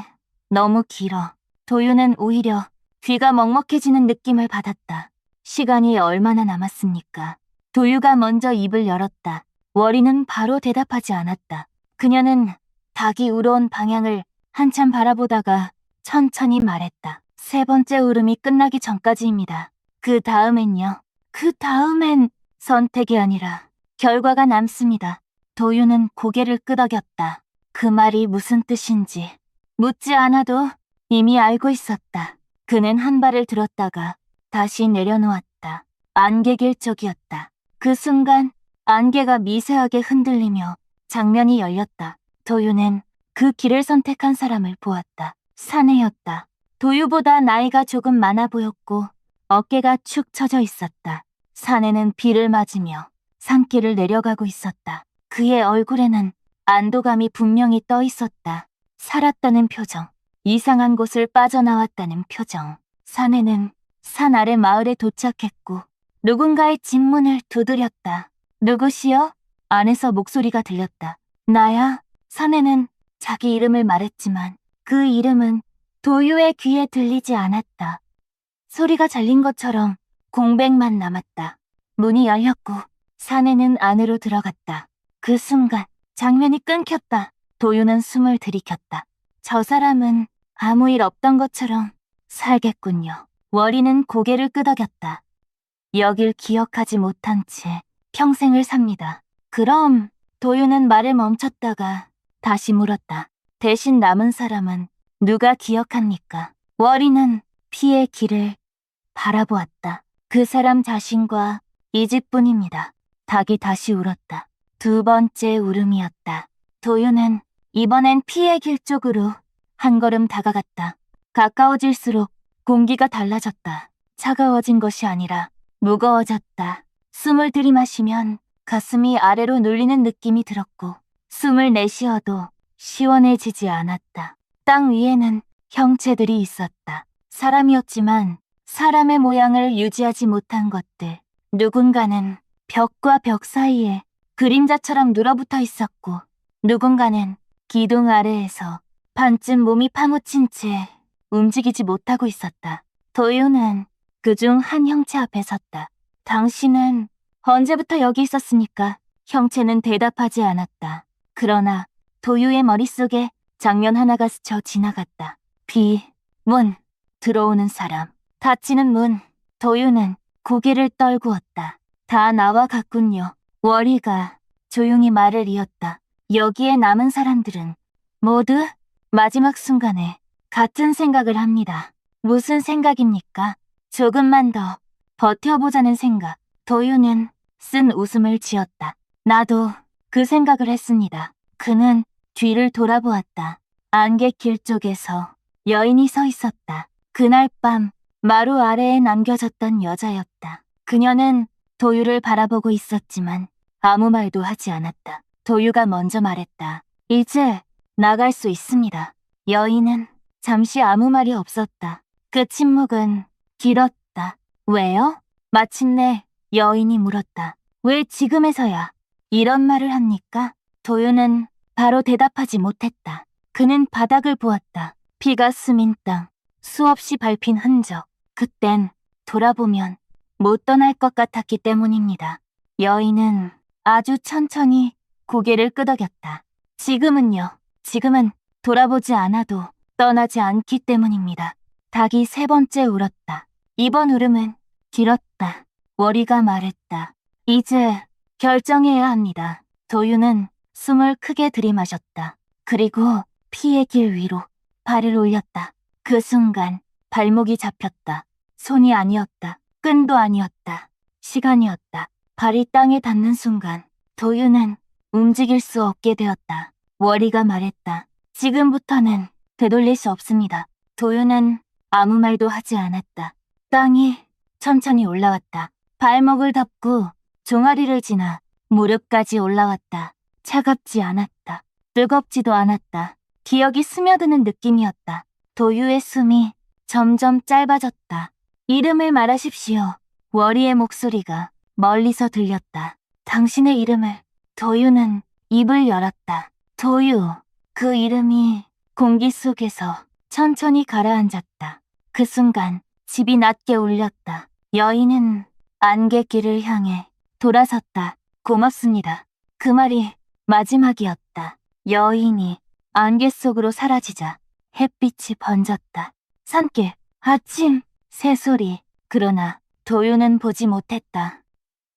너무 길어. 도윤은 오히려 귀가 먹먹해지는 느낌을 받았다. 시간이 얼마나 남았습니까? 도유가 먼저 입을 열었다. 월이는 바로 대답하지 않았다. 그녀는 닭이 울어온 방향을 한참 바라보다가 천천히 말했다. 세 번째 울음이 끝나기 전까지입니다. 그 다음엔요. 그 다음엔 선택이 아니라 결과가 남습니다. 도유는 고개를 끄덕였다. 그 말이 무슨 뜻인지 묻지 않아도 이미 알고 있었다. 그는 한 발을 들었다가 다시 내려놓았다. 안개길 쪽이었다. 그 순간 안개가 미세하게 흔들리며 장면이 열렸다. 도유는 그 길을 선택한 사람을 보았다. 사내였다. 도유보다 나이가 조금 많아 보였고 어깨가 축 처져 있었다. 사내는 비를 맞으며 산길을 내려가고 있었다. 그의 얼굴에는 안도감이 분명히 떠 있었다. 살았다는 표정, 이상한 곳을 빠져나왔다는 표정. 사내는 산 아래 마을에 도착했고 누군가의 집 문을 두드렸다. 누구시여? 안에서 목소리가 들렸다. 나야. 사내는 자기 이름을 말했지만 그 이름은 도유의 귀에 들리지 않았다. 소리가 잘린 것처럼 공백만 남았다. 문이 열렸고 사내는 안으로 들어갔다. 그 순간 장면이 끊겼다. 도유는 숨을 들이켰다. 저 사람은 아무 일 없던 것처럼 살겠군요. 월이는 고개를 끄덕였다. 여길 기억하지 못한 채 평생을 삽니다. 그럼 도유는 말을 멈췄다가 다시 물었다. 대신 남은 사람은 누가 기억합니까? 월이는 피의 길을 바라보았다. 그 사람 자신과 이 집뿐입니다. 닭이 다시 울었다. 두 번째 울음이었다. 도유는 이번엔 피의 길 쪽으로 한 걸음 다가갔다. 가까워질수록 공기가 달라졌다. 차가워진 것이 아니라 무거워졌다. 숨을 들이마시면 가슴이 아래로 눌리는 느낌이 들었고 숨을 내쉬어도 시원해지지 않았다. 땅 위에는 형체들이 있었다. 사람이었지만 사람의 모양을 유지하지 못한 것들. 누군가는 벽과 벽 사이에 그림자처럼 눌어붙어 있었고 누군가는 기둥 아래에서 반쯤 몸이 파묻힌 채 움직이지 못하고 있었다. 도유는 그중 한 형체 앞에 섰다. 당신은 언제부터 여기 있었습니까? 형체는 대답하지 않았다. 그러나 도유의 머릿속에 장면 하나가 스쳐 지나갔다. 비, 문, 들어오는 사람, 닫히는 문. 도유는 고개를 떨구었다. 다 나와 같군요. 월이가 조용히 말을 이었다. 여기에 남은 사람들은 모두 마지막 순간에 같은 생각을 합니다. 무슨 생각입니까? 조금만 더 버텨보자는 생각. 도유는 쓴 웃음을 지었다. 나도 그 생각을 했습니다. 그는 뒤를 돌아보았다. 안개길 쪽에서 여인이 서 있었다. 그날 밤 마루 아래에 남겨졌던 여자였다. 그녀는 도유를 바라보고 있었지만 아무 말도 하지 않았다. 도유가 먼저 말했다. 이제 나갈 수 있습니다. 여인은 잠시 아무 말이 없었다. 그 침묵은 길었다. 왜요? 마침내 여인이 물었다. 왜 지금에서야 이런 말을 합니까? 도유는 바로 대답하지 못했다. 그는 바닥을 보았다. 피가 스민 땅, 수없이 밟힌 흔적. 그땐 돌아보면 못 떠날 것 같았기 때문입니다. 여인은 아주 천천히 고개를 끄덕였다. 지금은요. 지금은 돌아보지 않아도 떠나지 않기 때문입니다. 닭이 세 번째 울었다. 이번 울음은 길었다. 워리가 말했다. 이제 결정해야 합니다. 도유는 숨을 크게 들이마셨다. 그리고 피의 길 위로 발을 올렸다. 그 순간 발목이 잡혔다. 손이 아니었다. 끈도 아니었다. 시간이었다. 발이 땅에 닿는 순간 도유는 움직일 수 없게 되었다. 워리가 말했다. 지금부터는 되돌릴 수 없습니다. 도유는 아무 말도 하지 않았다. 땅이 천천히 올라왔다. 발목을 덮고 종아리를 지나 무릎까지 올라왔다. 차갑지 않았다. 뜨겁지도 않았다. 기억이 스며드는 느낌이었다. 도유의 숨이 점점 짧아졌다. 이름을 말하십시오. 워리의 목소리가 멀리서 들렸다. 당신의 이름을. 도유는 입을 열었다. 도유. 그 이름이 공기 속에서 천천히 가라앉았다. 그 순간 집이 낮게 울렸다. 여인은 안개길을 향해 돌아섰다. 고맙습니다. 그 말이 마지막이었다. 여인이 안개 속으로 사라지자 햇빛이 번졌다. 산길, 아침, 새소리. 그러나 도유는 보지 못했다.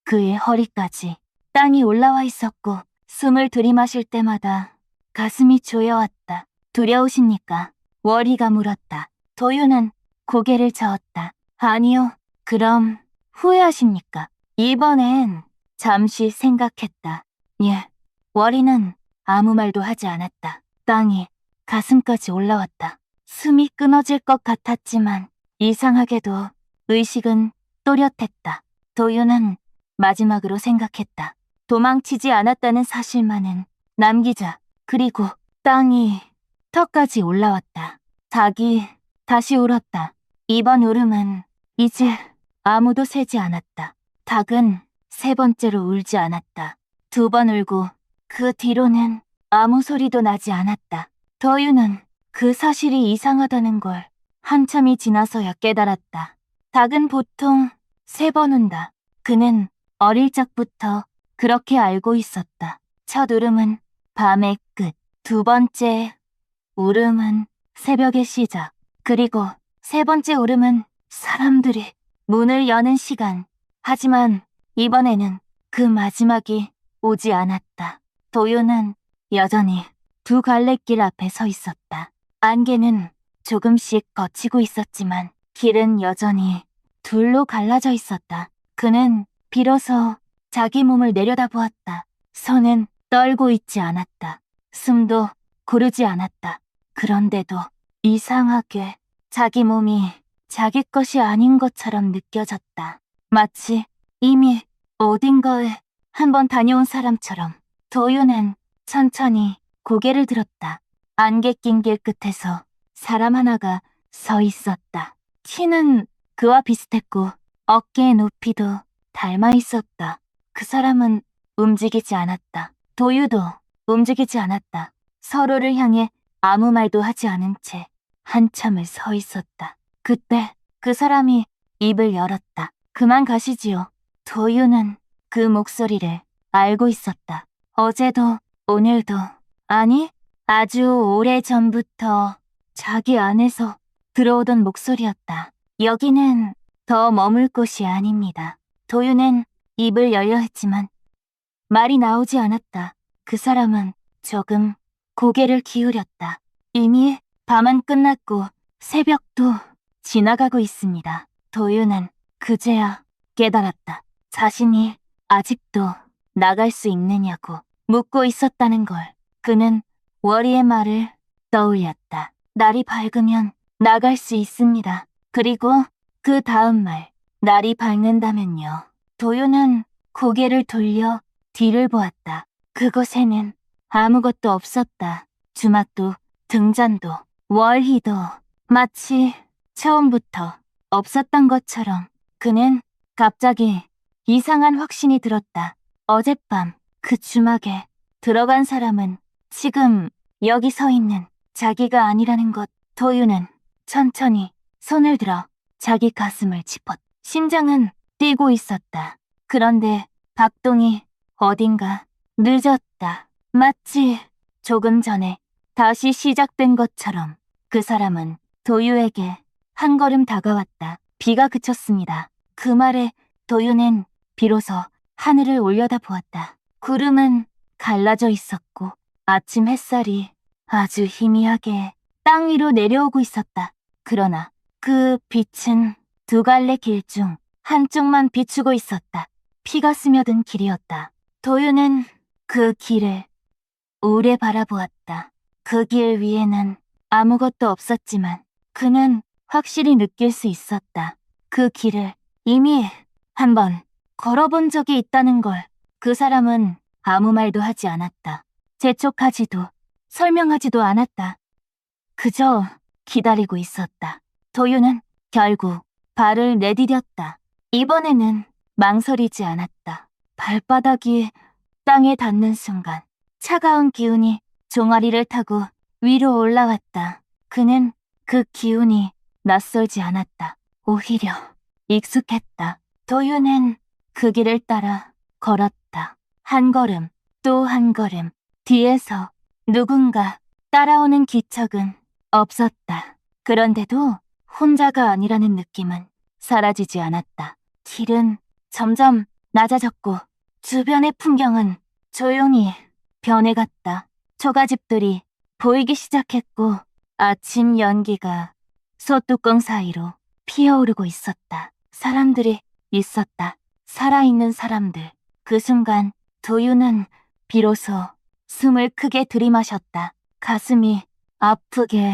그의 허리까지 땅이 올라와 있었고 숨을 들이마실 때마다 가슴이 조여왔다. 두려우십니까? 워리가 물었다. 도유는 고개를 저었다. 아니요. 그럼 후회하십니까? 이번엔 잠시 생각했다. 예. 워리는 아무 말도 하지 않았다. 땅이 가슴까지 올라왔다. 숨이 끊어질 것 같았지만 이상하게도 의식은 또렷했다. 도유는 마지막으로 생각했다. 도망치지 않았다는 사실만은 남기자. 그리고 땅이 턱까지 올라왔다. 닭이 다시 울었다. 이번 울음은 이제 아무도 세지 않았다. 닭은 세 번째로 울지 않았다. 두 번 울고 그 뒤로는 아무 소리도 나지 않았다. 도유는 그 사실이 이상하다는 걸 한참이 지나서야 깨달았다. 닭은 보통 세 번 운다. 그는 어릴 적부터 그렇게 알고 있었다. 첫 울음은 밤의 끝, 두 번째 울음은 새벽의 시작, 그리고 세 번째 울음은 사람들이 문을 여는 시간. 하지만 이번에는 그 마지막이 오지 않았다. 도유는 여전히 두 갈래길 앞에 서 있었다. 안개는 조금씩 걷히고 있었지만 길은 여전히 둘로 갈라져 있었다. 그는 비로소 자기 몸을 내려다보았다. 손은 떨고 있지 않았다. 숨도 고르지 않았다. 그런데도 이상하게 자기 몸이 자기 것이 아닌 것처럼 느껴졌다. 마치 이미 어딘가에 한번 다녀온 사람처럼. 도유는 천천히 고개를 들었다. 안개 낀 길 끝에서 사람 하나가 서 있었다. 키는 그와 비슷했고 어깨의 높이도 닮아 있었다. 그 사람은 움직이지 않았다. 도유도 움직이지 않았다. 서로를 향해 아무 말도 하지 않은 채 한참을 서 있었다. 그때 그 사람이 입을 열었다. 그만 가시지요. 도유는 그 목소리를 알고 있었다. 어제도 오늘도, 아니 아주 오래전부터 자기 안에서 들어오던 목소리였다. 여기는 더 머물 곳이 아닙니다. 도유는 입을 열려 했지만 말이 나오지 않았다. 그 사람은 조금 고개를 기울였다. 이미 밤은 끝났고 새벽도 지나가고 있습니다. 도유는 그제야 깨달았다. 자신이 아직도 나갈 수 있느냐고 묻고 있었다는 걸. 그는 월이의 말을 떠올렸다. 날이 밝으면 나갈 수 있습니다. 그리고 그 다음 말, 날이 밝는다면요. 도유는 고개를 돌려 뒤를 보았다. 그곳에는 아무것도 없었다. 주막도 등잔도 월희도 마치 처음부터 없었던 것처럼. 그는 갑자기 이상한 확신이 들었다. 어젯밤 그 주막에 들어간 사람은 지금 여기 서 있는 자기가 아니라는 것. 도유는 천천히 손을 들어 자기 가슴을 짚었다. 심장은 뛰고 있었다. 그런데 박동이 어딘가 늦었다. 마치 조금 전에 다시 시작된 것처럼. 그 사람은 도유에게 한 걸음 다가왔다. 비가 그쳤습니다. 그 말에 도유는 비로소 하늘을 올려다보았다. 구름은 갈라져 있었고 아침 햇살이 아주 희미하게 땅 위로 내려오고 있었다. 그러나 그 빛은 두 갈래 길 중 한쪽만 비추고 있었다. 피가 스며든 길이었다. 도유는 그 길을 오래 바라보았다. 그 길 위에는 아무것도 없었지만 그는 확실히 느낄 수 있었다. 그 길을 이미 한번 걸어본 적이 있다는 걸. 그 사람은 아무 말도 하지 않았다. 재촉하지도 설명하지도 않았다. 그저 기다리고 있었다. 도유는 결국 발을 내디뎠다. 이번에는 망설이지 않았다. 발바닥이 땅에 닿는 순간 차가운 기운이 종아리를 타고 위로 올라왔다. 그는 그 기운이 낯설지 않았다. 오히려 익숙했다. 도유는 그 길을 따라 걸었다. 한 걸음, 또 한 걸음. 뒤에서 누군가 따라오는 기척은 없었다. 그런데도 혼자가 아니라는 느낌은 사라지지 않았다. 길은 점점 낮아졌고 주변의 풍경은 조용히 변해갔다. 초가집들이 보이기 시작했고 아침 연기가 소뚜껑 사이로 피어오르고 있었다. 사람들이 있었다. 살아있는 사람들. 그 순간 도유는 비로소 숨을 크게 들이마셨다. 가슴이 아프게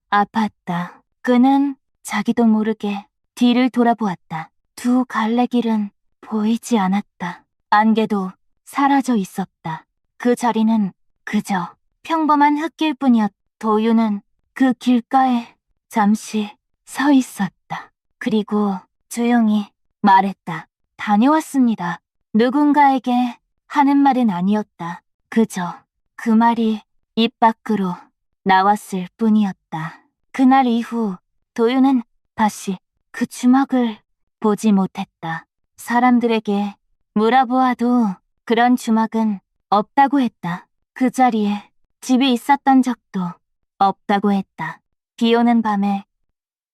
아팠다. 그는 자기도 모르게 뒤를 돌아보았다. 두 갈래길은 보이지 않았다. 안개도 사라져 있었다. 그 자리는 그저 평범한 흙길 뿐이었다. 도유는 그 길가에 잠시 서 있었다. 그리고 조용히 말했다. 다녀왔습니다. 누군가에게 하는 말은 아니었다. 그저 그 말이 입 밖으로 나왔을 뿐이었다. 그날 이후 도유는 다시 그 주막을 보지 못했다. 사람들에게 물어보아도 그런 주막은 없다고 했다. 그 자리에 집이 있었던 적도 없다고 했다. 비 오는 밤에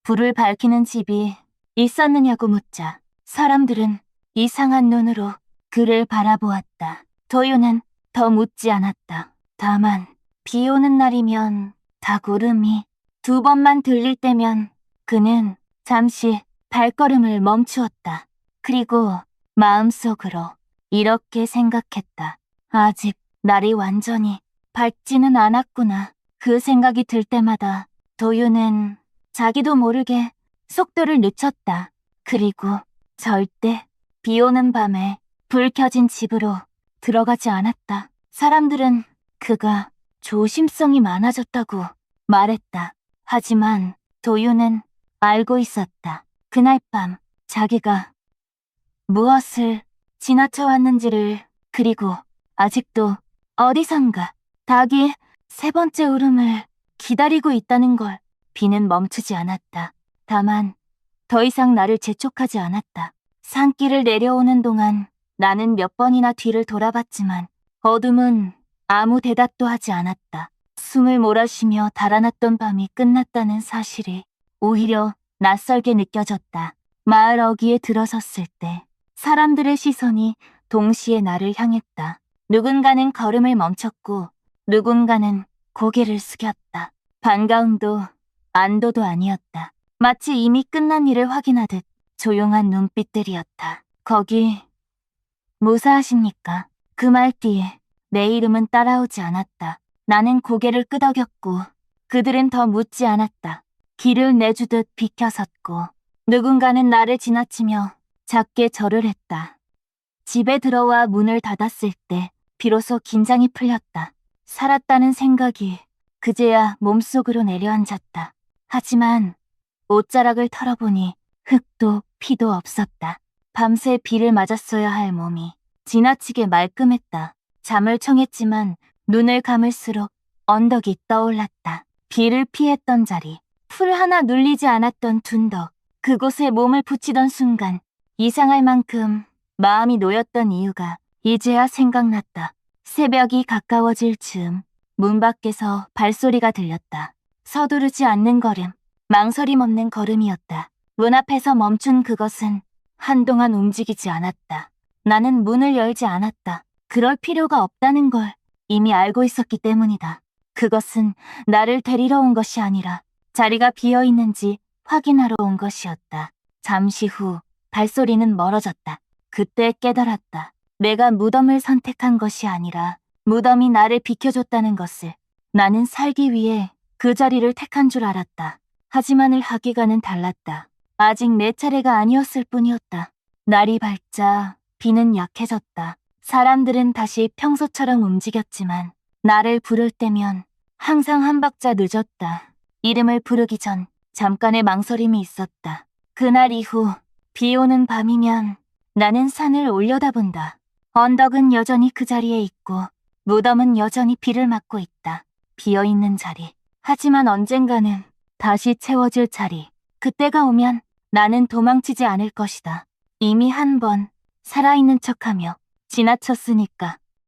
불을 밝히는 집이 있었느냐고 묻자 사람들은 이상한 눈으로 그를 바라보았다. 도유는 더 묻지 않았다. 다만 비 오는 날이면 닭울음이 두 번만 들릴 때면 그는 잠시 발걸음을 멈추었다. 그리고 마음속으로 이렇게 생각했다. 아직 날이 완전히 밝지는 않았구나. 그 생각이 들 때마다 도유는 자기도 모르게 속도를 늦췄다. 그리고 절대 비 오는 밤에 불 켜진 집으로 들어가지 않았다. 사람들은 그가 조심성이 많아졌다고 말했다. 하지만 도유는 알고 있었다. 그날 밤 자기가 무엇을 지나쳐 왔는지를. 그리고 아직도 어디선가 닭이 세 번째 울음을 기다리고 있다는 걸. 비는 멈추지 않았다. 다만 더 이상 나를 재촉하지 않았다. 산길을 내려오는 동안 나는 몇 번이나 뒤를 돌아봤지만 어둠은 아무 대답도 하지 않았다. 숨을 몰아쉬며 달아났던 밤이 끝났다는 사실이 오히려 낯설게 느껴졌다. 마을 어귀에 들어섰을 때 사람들의 시선이 동시에 나를 향했다. 누군가는 걸음을 멈췄고 누군가는 고개를 숙였다. 반가움도 안도도 아니었다. 마치 이미 끝난 일을 확인하듯 조용한 눈빛들이었다. 거기 무사하십니까? 그 말 뒤에 내 이름은 따라오지 않았다. 나는 고개를 끄덕였고 그들은 더 묻지 않았다. 길을 내주듯 비켜섰고 누군가는 나를 지나치며 작게 절을 했다. 집에 들어와 문을 닫았을 때 비로소 긴장이 풀렸다. 살았다는 생각이 그제야 몸속으로 내려앉았다. 하지만 옷자락을 털어보니 흙도 피도 없었다. 밤새 비를 맞았어야 할 몸이 지나치게 말끔했다. 잠을 청했지만 눈을 감을수록 언덕이 떠올랐다. 비를 피했던 자리, 풀 하나 눌리지 않았던 둔덕, 그곳에 몸을 붙이던 순간 이상할 만큼 마음이 놓였던 이유가 이제야 생각났다. 새벽이 가까워질 즈음 문 밖에서 발소리가 들렸다. 서두르지 않는 걸음, 망설임 없는 걸음이었다. 문 앞에서 멈춘 그것은 한동안 움직이지 않았다. 나는 문을 열지 않았다. 그럴 필요가 없다는 걸 이미 알고 있었기 때문이다. 그것은 나를 데리러 온 것이 아니라 자리가 비어 있는지 확인하러 온 것이었다. 잠시 후 발소리는 멀어졌다. 그때 깨달았다. 내가 무덤을 선택한 것이 아니라 무덤이 나를 비켜줬다는 것을. 나는 살기 위해 그 자리를 택한 줄 알았다. 하지만 하기가는 달랐다. 아직 내 차례가 아니었을 뿐이었다. 날이 밝자 비는 약해졌다. 사람들은 다시 평소처럼 움직였지만 나를 부를 때면 항상 한 박자 늦었다. 이름을 부르기 전 잠깐의 망설임이 있었다. 그날 이후 비 오는 밤이면 나는 산을 올려다본다. 언덕은 여전히 그 자리에 있고 무덤은 여전히 비를 맞고 있다. 비어있는 자리. 하지만 언젠가는 다시 채워질 자리. 그때가 오면 나는 도망치지 않을 것이다. 이미 한 번 살아있는 척하며 지나쳤으니까.